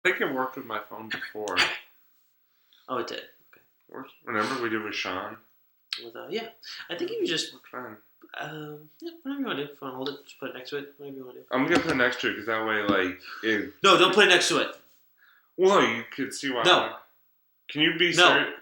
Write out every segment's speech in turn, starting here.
think it worked with my phone before. Oh, it did. Okay. Remember we did with Sean? Yeah. I think you just... Fine. Yeah, whatever you want to do. If you want to hold it, just put it next to it. Whatever you want to do. I'm going to put it next to it because that way, No, don't put it next to it. Well, you could see why. No. Can you be serious?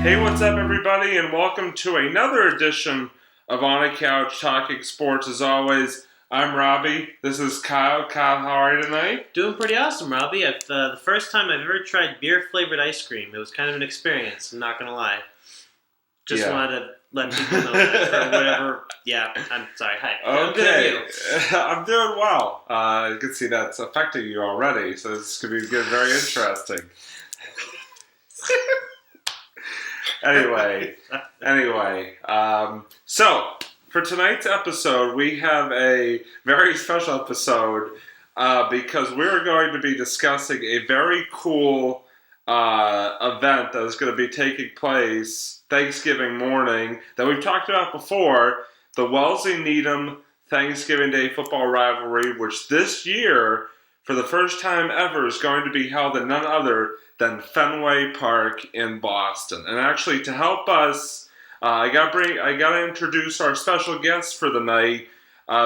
Hey, what's up, everybody, and welcome to another edition of On a Couch Talking Sports. As always, I'm Robbie. This is Kyle. Kyle, how are you tonight? Doing pretty awesome, Robbie. The first time I've ever tried beer-flavored ice cream. It was kind of an experience, I'm not going to lie. Just wanted to let people know that for whatever. Yeah, I'm sorry. Hi. Okay. I'm doing well. You can see that's affecting you already, so this is going to be very interesting. Anyway, so for tonight's episode, we have a very special episode because we're going to be discussing a very cool event that is going to be taking place Thanksgiving morning that we've talked about before, the Wellesley-Needham Thanksgiving Day football rivalry, which this year, for the first time ever, is going to be held in none other than Fenway Park in Boston. And actually, to help us, I got to introduce our special guest for the night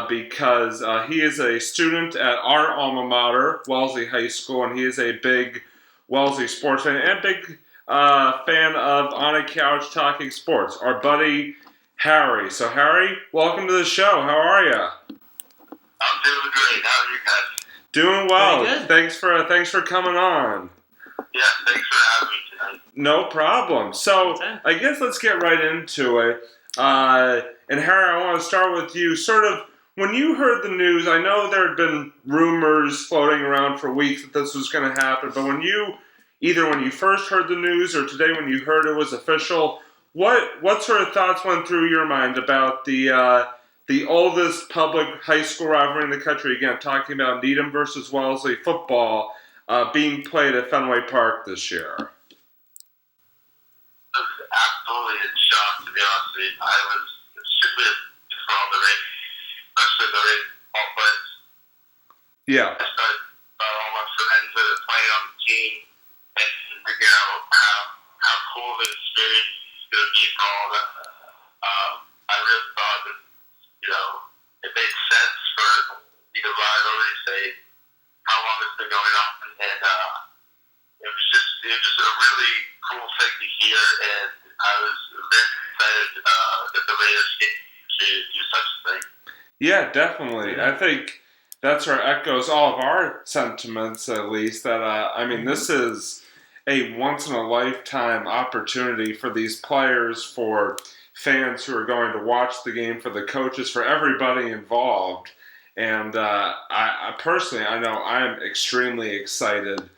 because he is a student at our alma mater, Wellesley High School, and he is a big Wellesley sports fan and big fan of On a Couch Talking Sports. Our buddy Harry. So Harry, welcome to the show. How are you? I'm doing great. How are you guys? Doing well. Thanks for coming on. Yeah, thanks for having me tonight. No problem. So, I guess let's get right into it. And Harry, I want to start with you. Sort of, when you heard the news, I know there had been rumors floating around for weeks that this was going to happen, but when you first heard the news or today when you heard it was official, what sort of thoughts went through your mind about the oldest public high school rivalry in the country? Again, talking about Needham versus Wellesley football, being played at Fenway Park this year. It was absolutely a shock, to be honest with you. I was super for all the race, especially the race ball players. Yeah. I started all my friends that are playing on the team and figuring out how cool the experience is going to be for all of them. I really thought that, it made sense for the rivalry to say how long it's been going on, and it was just a really cool thing to hear, and I was very excited that the Raiders get to do such a thing. Yeah, definitely. I think that's where echoes all of our sentiments, at least, that, this is a once-in-a-lifetime opportunity for these players, for fans who are going to watch the game, for the coaches, for everybody involved. And I personally, I know I'm extremely excited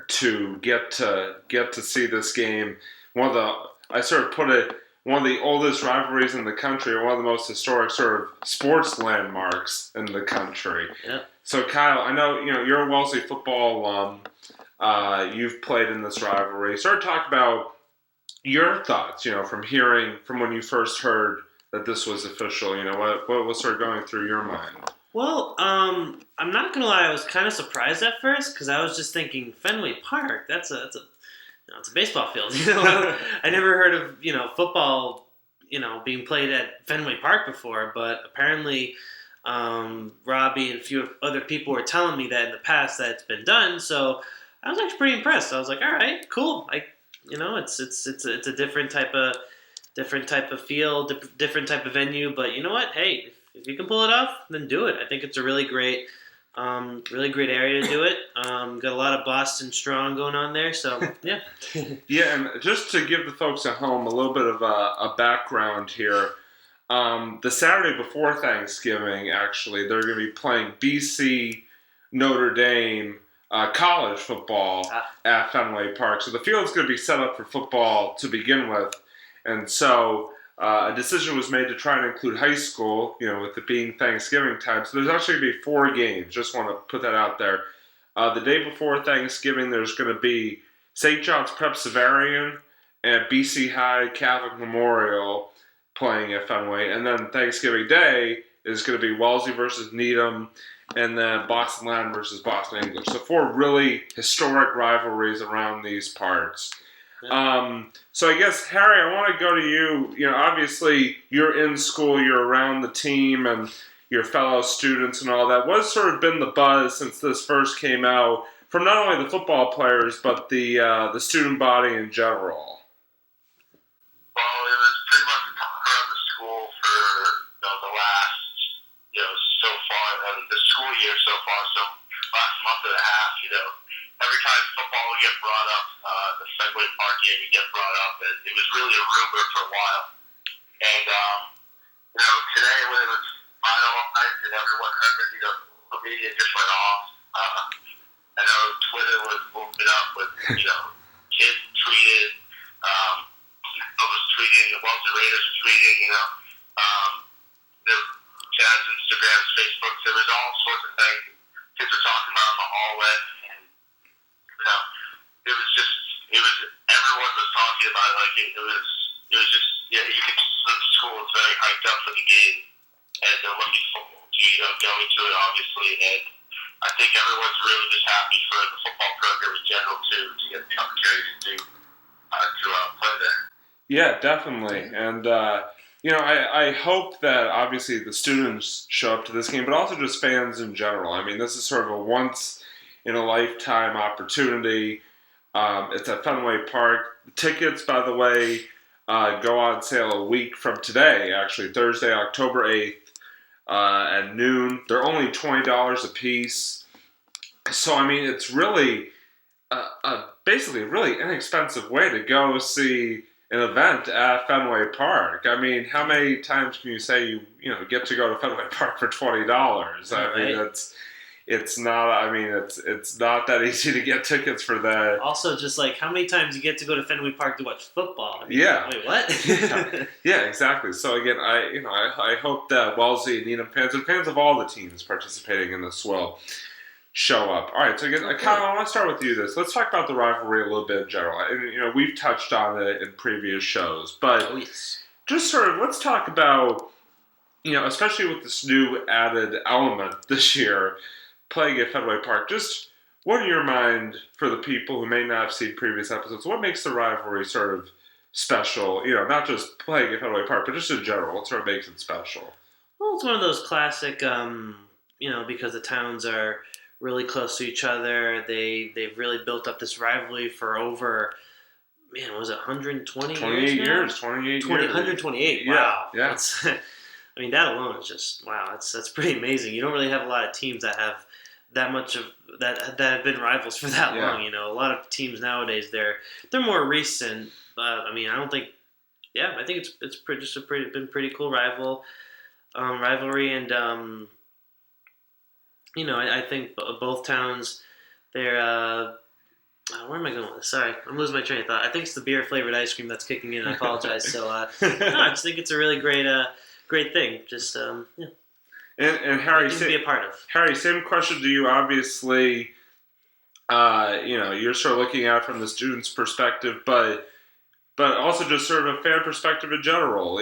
to get to see this game. One of the oldest rivalries in the country, or one of the most historic sort of sports landmarks in the country. Yeah. So Kyle, I know you're a Wellesley football alum. You've played in this rivalry. Sort of talk about your thoughts. From when you first heard that this was official, what was sort of going through your mind? Well, I'm not gonna lie. I was kind of surprised at first because I was just thinking Fenway Park. It's a baseball field. I never heard of football being played at Fenway Park before. But apparently, Robbie and a few other people were telling me that in the past that it's been done. So I was actually pretty impressed. I was like, all right, cool. It's a different type of field, different type of venue. But you know what? Hey, if you can pull it off, then do it. I think it's a really great area to do it. Got a lot of Boston strong going on there, so yeah. Yeah, and just to give the folks at home a little bit of a background here, the Saturday before Thanksgiving, actually, they're going to be playing BC Notre Dame college football at Fenway Park. So the field's going to be set up for football to begin with, and so a decision was made to try and include high school, with it being Thanksgiving time. So there's actually going to be 4 games. Just want to put that out there. The day before Thanksgiving, there's going to be St. John's Prep Severian and BC High Catholic Memorial playing at Fenway. And then Thanksgiving Day is going to be Wellesley versus Needham, and then Boston Latin versus Boston English. So 4 really historic rivalries around these parts. So I guess, Harry, I want to go to you. You know, obviously you're in school, you're around the team and your fellow students and all that. What's sort of been the buzz since this first came out from not only the football players but the student body in general? Well, it was pretty much the talk around the school for the last, so far, the school year so far, so last month and a half, every time football would get brought up, the Fenway Park game would get brought up, and it was really a rumor for a while. And, today when it was finalized and everyone heard it, the media just went off. I know Twitter was moving up with, kids tweeted, I was tweeting, the Wellesley Raiders were tweeting, the Jazz, Instagram, Facebook, there was all sorts of things kids were talking about in the hallway, and, everyone was talking about it, like, it was just, you could, the school was very hyped up for the game, and they're looking forward to, going to it, obviously, and I think everyone's really just happy for the football program in general, too, to get the opportunity to play there. Yeah, definitely. And, I hope that obviously the students show up to this game, but also just fans in general. I mean, this is sort of a once-in-a-lifetime opportunity. It's at Fenway Park. The tickets, by the way, go on sale a week from today, actually, Thursday, October 8th at noon. They're only $20 a piece. So, I mean, it's really basically a really inexpensive way to go see an event at Fenway Park. I mean, how many times can you say you get to go to Fenway Park for $20? I mean, it's not that easy to get tickets for that. Also, just like how many times you get to go to Fenway Park to watch football? I mean, yeah. Wait, what? Yeah, exactly. So again, I hope that Wellesley and Needham fans and fans of all the teams participating in this will show up. All right, so again, Kyle, I want to start with you. Let's talk about the rivalry a little bit in general. And we've touched on it in previous shows, but just sort of let's talk about especially with this new added element this year, playing at Fenway Park. Just what in your mind, for the people who may not have seen previous episodes, what makes the rivalry sort of special? Not just playing at Fenway Park, but just in general, what sort of makes it special? Well, it's one of those classic, because the towns are really close to each other. They've really built up this rivalry for over, was it 120 years? 28 years. 128. Yeah, wow. Yeah. That's, that alone is just wow. That's pretty amazing. You don't really have a lot of teams that have that much of that have been rivals for that long. A lot of teams nowadays they're more recent. But I don't think. Yeah, I think it's been pretty cool rivalry, and I think both towns, they're, where am I going with this? Sorry, I'm losing my train of thought. I think it's the beer-flavored ice cream that's kicking in. I apologize. So, I just think it's a really great thing. Just, And Harry, to be a part of. Harry, same question to you. Obviously, you're sort of looking at it from the student's perspective, but also just sort of a fan perspective in general.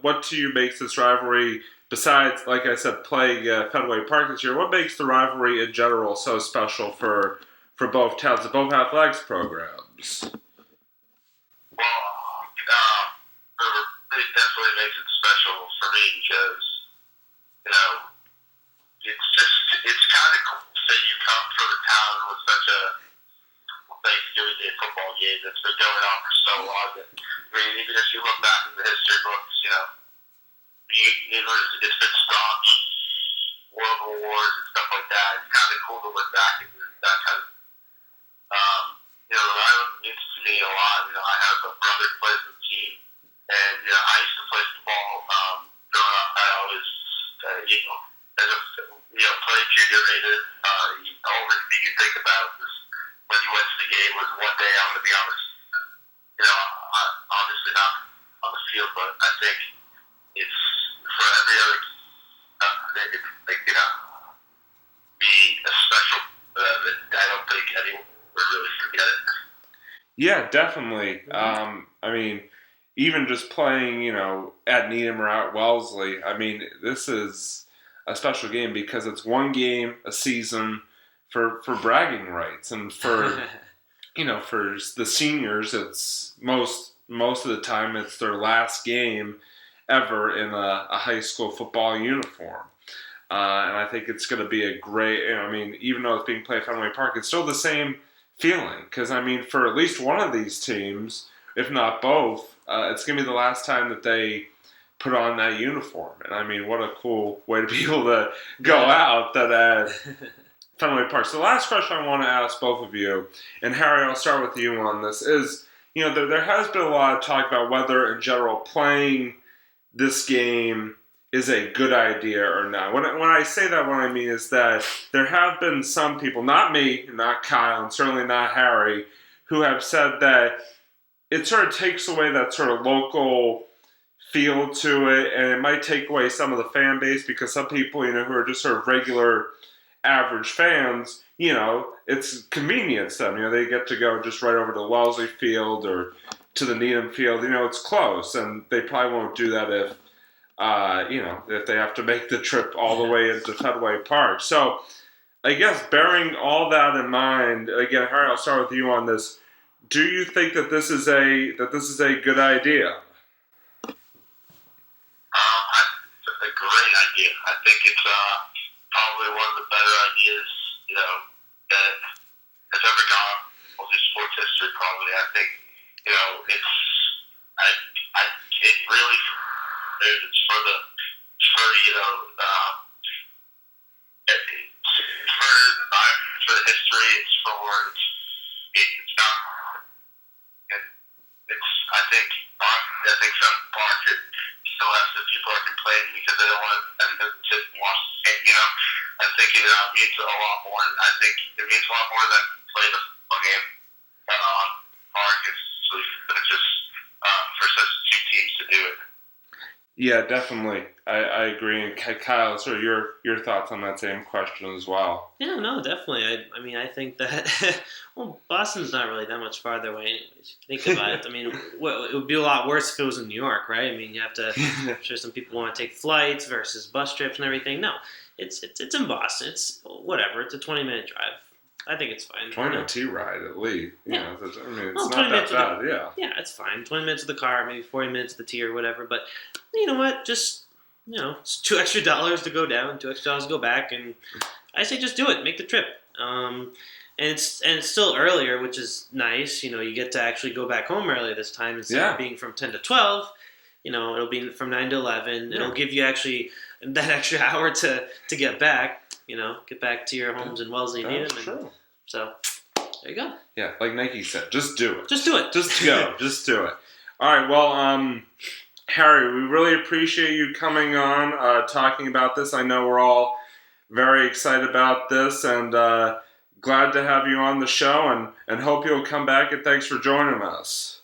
What to you makes this rivalry, besides, like I said, playing Fenway Park this year, what makes the rivalry in general so special for both towns and both athletics programs? Well, it definitely makes it special for me because, it's kind of cool to say you come from a town with such a Thanksgiving Day football game that's been going on for so long. Even if you look back in the history books, it's been stopped, World Wars and stuff like that. It's kind of cool to look back at that kind of, the rivalry means to me a lot. I have a brother who plays for the team, and, I used to play football, growing up. I always, as a, playing junior rated, all you think about is when you went to the game was one day I'm going to be on the, obviously not on the field, but I think it's for every other, be a special, I don't think anyone would really forget it. Yeah, definitely. I mean, even just playing, at Needham or at Wellesley, I mean, this is a special game because it's one game a season for bragging rights, and for for the seniors, it's most of the time it's their last game ever in a high school football uniform. And I think it's going to be a great. I mean, even though it's being played at Fenway Park, it's still the same feeling. Because I mean, for at least one of these teams, if not both, it's going to be the last time that they put on that uniform. And I mean, what a cool way to be able to go out that Fenway Park. So the last question I want to ask both of you, and Harry, I'll start with you on this, is there has been a lot of talk about whether in general playing this game is a good idea or not. When I say that, what I mean is that there have been some people, not me, not Kyle, and certainly not Harry, who have said that it sort of takes away that sort of local feel to it, and it might take away some of the fan base because some people, who are just sort of regular average fans, it's convenience to them. They get to go just right over to Wellesley Field or to the Needham Field. It's close, and they probably won't do that if they have to make the trip all the way into Fenway Park. So I guess bearing all that in mind, again, Harry, I'll start with you on this. Do you think that this is a good idea? It's a great idea. I think it's probably one of the better ideas, that has ever gone on the sports history. Probably, I think, it's it really it's for the for the history. It's not. I think some parts it still has the people are complaining because they don't want to sit and watch the game. I think it means a lot more. I think it means a lot more than play the football game on park. It's just for such two teams to do it. Yeah, definitely. I agree. And Kyle, sort of your thoughts on that same question as well. Yeah, no, definitely. I mean, I think that, well, Boston's not really that much farther away anyways. Think about it. I mean, it would be a lot worse if it was in New York, right? I mean, you have to, I'm sure some people want to take flights versus bus trips and everything. No, it's in Boston. It's whatever. It's a 20-minute drive. I think it's fine. 20-minute T-ride at least. Yeah. It's not that bad, yeah. Yeah, it's fine. 20 minutes of the car, maybe 40 minutes of the T or whatever. But you know what? Just, it's $2 extra to go down, $2 extra to go back. And I say just do it. Make the trip. And it's still earlier, which is nice. You get to actually go back home early this time instead of being from 10 to 12. It'll be from 9 to 11. It'll give you actually that extra hour to get back. Get back to your homes in Wellesley and Needham. True. So there you go. Yeah, like Nike said, just do it. Just do it. Just go. Just do it. All right. Well, Harry, we really appreciate you coming on, talking about this. I know we're all very excited about this, and glad to have you on the show, and hope you'll come back. And thanks for joining us.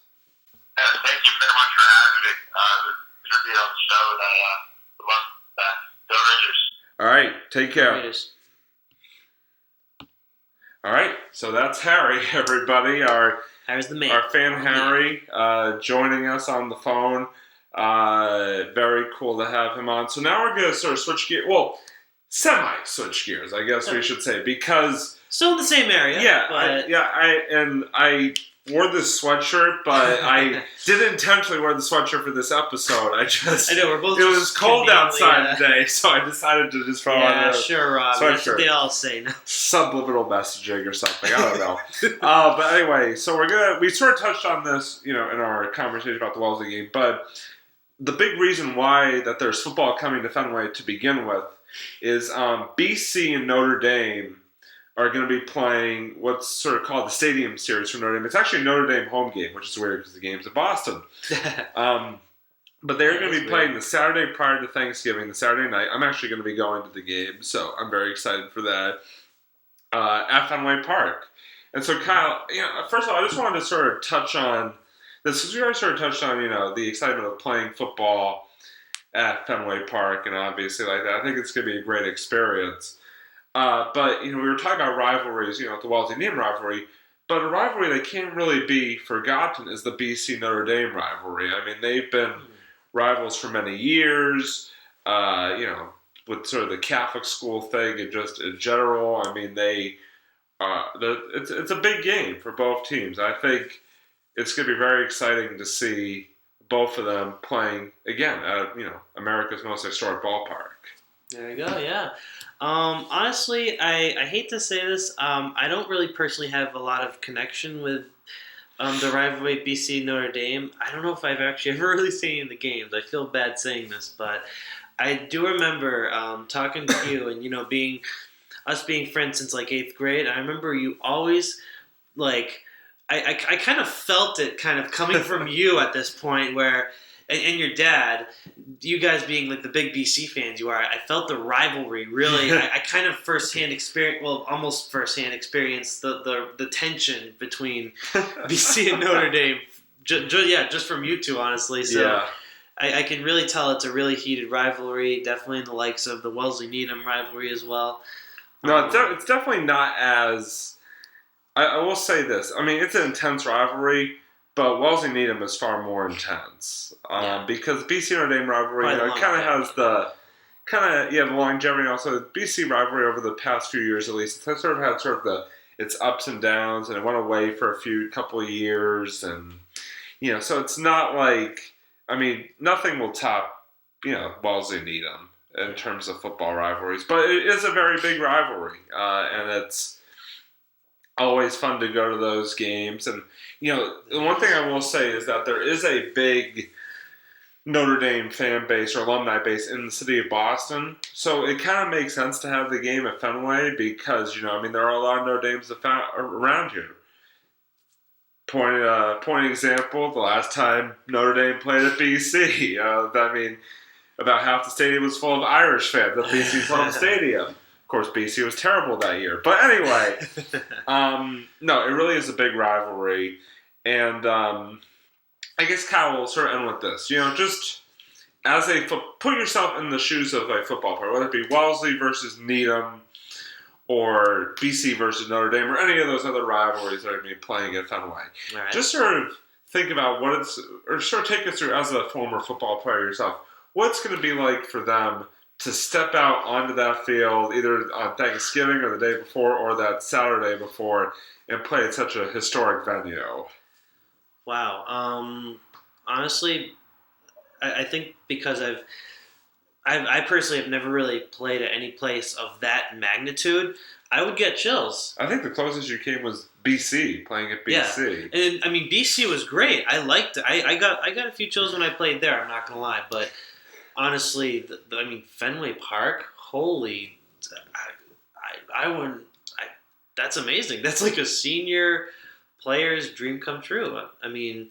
Thank you very much for having me. It was a on the show, and I love that. Go Rangers. All right, take care. All right, so that's Harry, everybody. Harry's the man. Our fan Harry joining us on the phone. Very cool to have him on. So now we're going to sort of switch gears. Well, semi-switch gears, I guess we should say, because still in the same area. Yeah, but... I wore this sweatshirt, but I didn't intentionally wear the sweatshirt for this episode. I know we're both. It was cold outside today, so I decided to just throw on a sure, Rob. That's what they all say now. Subliminal messaging or something. I don't know. But anyway, so we sort of touched on this, in our conversation about the Wellesley game. But the big reason why that there's football coming to Fenway to begin with is BC and Notre Dame are going to be playing what's sort of called the Stadium Series for Notre Dame. It's actually a Notre Dame home game, which is weird because the game's in Boston. But they're going to be playing the Saturday prior to Thanksgiving, the Saturday night. I'm actually going to be going to the game, so I'm very excited for that, at Fenway Park. And so, Kyle, first of all, I just wanted to sort of touch on this, because we already sort of touched on, the excitement of playing football at Fenway Park, and obviously like that. I think it's going to be a great experience. But, we were talking about rivalries, the Wellesley Needham rivalry, But a rivalry that can't really be forgotten is the BC Notre Dame rivalry. I mean, they've been rivals for many years. With sort of the Catholic school thing and just in general. I mean, it's a big game for both teams. I think it's going to be very exciting to see both of them playing again at America's most historic ballpark. There you go. Yeah. Honestly, I hate to say this. I don't really personally have a lot of connection with the rivalry BC Notre Dame. I don't know if I've actually ever really seen the games. I feel bad saying this, but I do remember talking to you and being friends since like 8th grade. I remember you always like I kind of felt it kind of coming from you at this point where and your dad, you guys being like the big BC fans you are. I felt the rivalry really. I kind of almost firsthand experienced the tension between BC and Notre Dame. Just from you two, honestly. So. Yeah. I can really tell it's a really heated rivalry, definitely in the likes of the Wellesley-Needham rivalry as well. No, it's definitely not as... I will say this. I mean, it's an intense rivalry, but Wellesley-Needham is far more intense. Because BC Notre Dame rivalry kind of has the longevity, and also the BC rivalry over the past few years at least. It's sort of had its ups and downs, and it went away for a couple of years, and so it's not like... I mean, nothing will top, Wellesley-Needham in terms of football rivalries. But it is a very big rivalry, and it's always fun to go to those games. And, the one thing I will say is that there is a big Notre Dame fan base or alumni base in the city of Boston. So it kind of makes sense to have the game at Fenway because, there are a lot of Notre Dames around here. Point example, the last time Notre Dame played at BC, about half the stadium was full of Irish fans at BC's home stadium. Of course, BC was terrible that year. But anyway, no, it really is a big rivalry. And I guess Kyle will sort of end with this. Just as put yourself in the shoes of a football player, whether it be Wellesley versus Needham, or BC versus Notre Dame, or any of those other rivalries that are going to be playing at Fenway. Right. Just sort of think about or sort of take us through, as a former football player yourself, what's going to be like for them to step out onto that field, either on Thanksgiving or the day before, or that Saturday before, and play at such a historic venue. Wow. Honestly, I think because I personally have never really played at any place of that magnitude. I would get chills. I think the closest you came was BC, playing at BC. Yeah. And I mean, BC was great. I liked it. I got a few chills when I played there. I'm not gonna lie, but honestly, Fenway Park. Holy, I wouldn't. That's amazing. That's like a senior player's dream come true. I mean,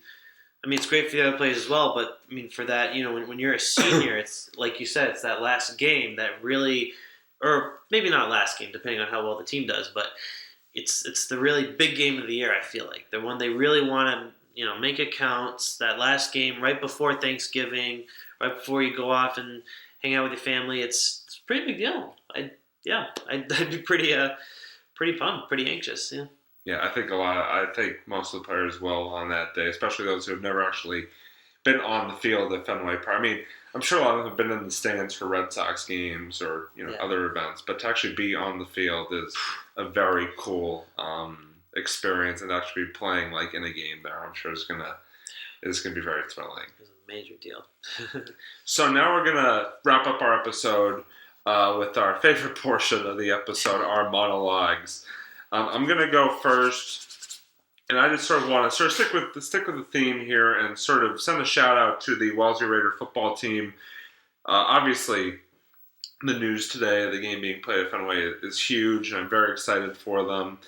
it's great for the other players as well, but for that, when you're a senior, it's like you said, it's that last game that really, or maybe not last game, depending on how well the team does, but it's the really big game of the year. I feel like the one they really want to, make it count. That last game right before Thanksgiving, right before you go off and hang out with your family. It's a pretty big deal. I'd be pretty pumped, pretty anxious. Yeah. Yeah, I think most of the players will on that day, especially those who have never actually been on the field at Fenway Park. I'm sure a lot of them have been in the stands for Red Sox games or other events, but to actually be on the field is a very cool experience, and actually be playing like in a game there, I'm sure it's gonna be very thrilling. It's a major deal. So now we're gonna wrap up our episode with our favorite portion of the episode, our monologues. I'm going to go first, and I just sort of want to stick with the theme here and sort of send a shout out to the Wellesley Raider football team. Obviously, the news today, the game being played at Fenway, is huge, and I'm very excited for them.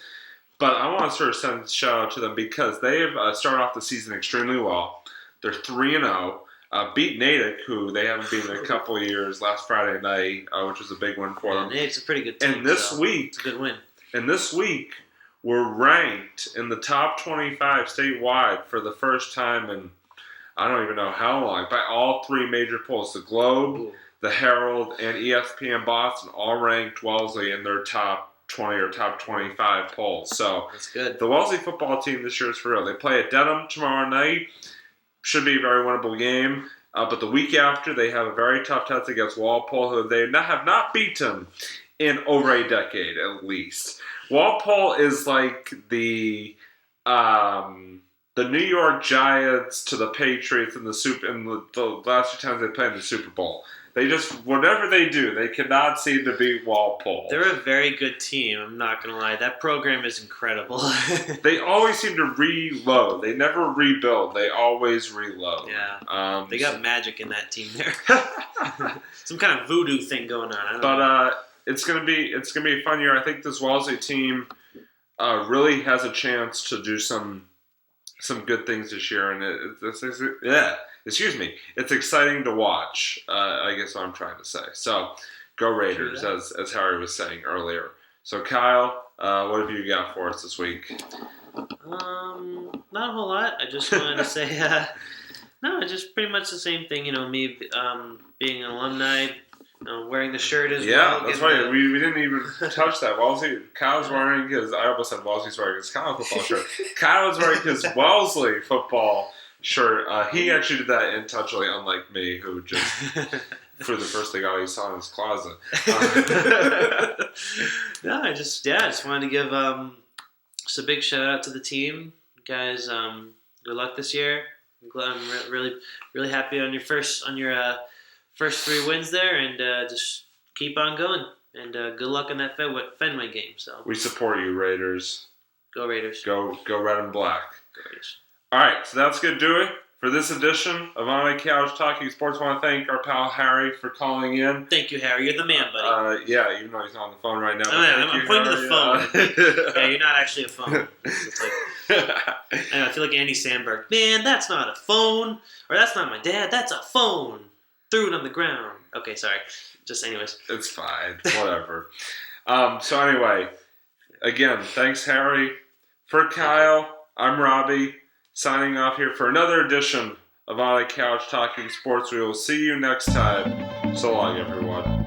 But I want to sort of send a shout out to them because they have started off the season extremely well. They're 3-0. Beat Natick, who they haven't beaten in a couple of years, last Friday night, which was a big win for them. Natick's a pretty good team. And this week, it's a good win. And this week, we're ranked in the top 25 statewide for the first time in I don't even know how long, by all three major polls. The Globe, the Herald, and ESPN Boston all ranked Wellesley in their top 20 or top 25 polls. So That's good. the Wellesley football team this year is for real. They play at Dedham tomorrow night. Should be a very winnable game. But the week after, they have a very tough test against Walpole, who they have not beaten in over a decade, at least. Walpole is like the New York Giants to the Patriots in the last 2 times they played in the Super Bowl. They just, whatever they do, they cannot seem to beat Walpole. They're a very good team, I'm not going to lie. That program is incredible. They always seem to reload. They never rebuild. They always reload. Yeah. They got magic in that team there. Some kind of voodoo thing going on. I don't know. It's gonna be a fun year. I think this Wellesley team really has a chance to do some good things this year, and it's exciting to watch. I guess what I'm trying to say. So, go Raiders, as Harry was saying earlier. So, Kyle, what have you got for us this week? Not a whole lot. I just wanted to say, no, just pretty much the same thing. Me being an alumni. Wearing the shirt as well. Yeah, that's right. We didn't even touch that. Kyle's wearing his... I almost said Wellesley's wearing his Kyle football shirt. Kyle was wearing his Wellesley football shirt. He actually did that intentionally, unlike me, who just threw the first thing out he saw in his closet. No, I just wanted to give just a big shout out to the team. You guys, good luck this year. I'm really, really happy on your first 3 wins there, and just keep on going. And good luck in that Fenway game. So we support you, Raiders. Go Raiders. Go red and black. Go Raiders. All right, so that's going to do it for this edition of On My Couch Talking Sports. I want to thank our pal Harry for calling in. Thank you, Harry. You're the man, buddy. Yeah, even though he's not on the phone right now. I'm pointing to the phone. Yeah, you're not actually a phone. It's like, I feel like Andy Samberg. Man, that's not a phone. Or that's not my dad. That's a phone. Threw it on the ground. Okay, sorry. Just anyways. It's fine. Whatever. So anyway, again, thanks, Harry. For Kyle, I'm Robbie, signing off here for another edition of On a Couch Talking Sports. We will see you next time. So long, everyone.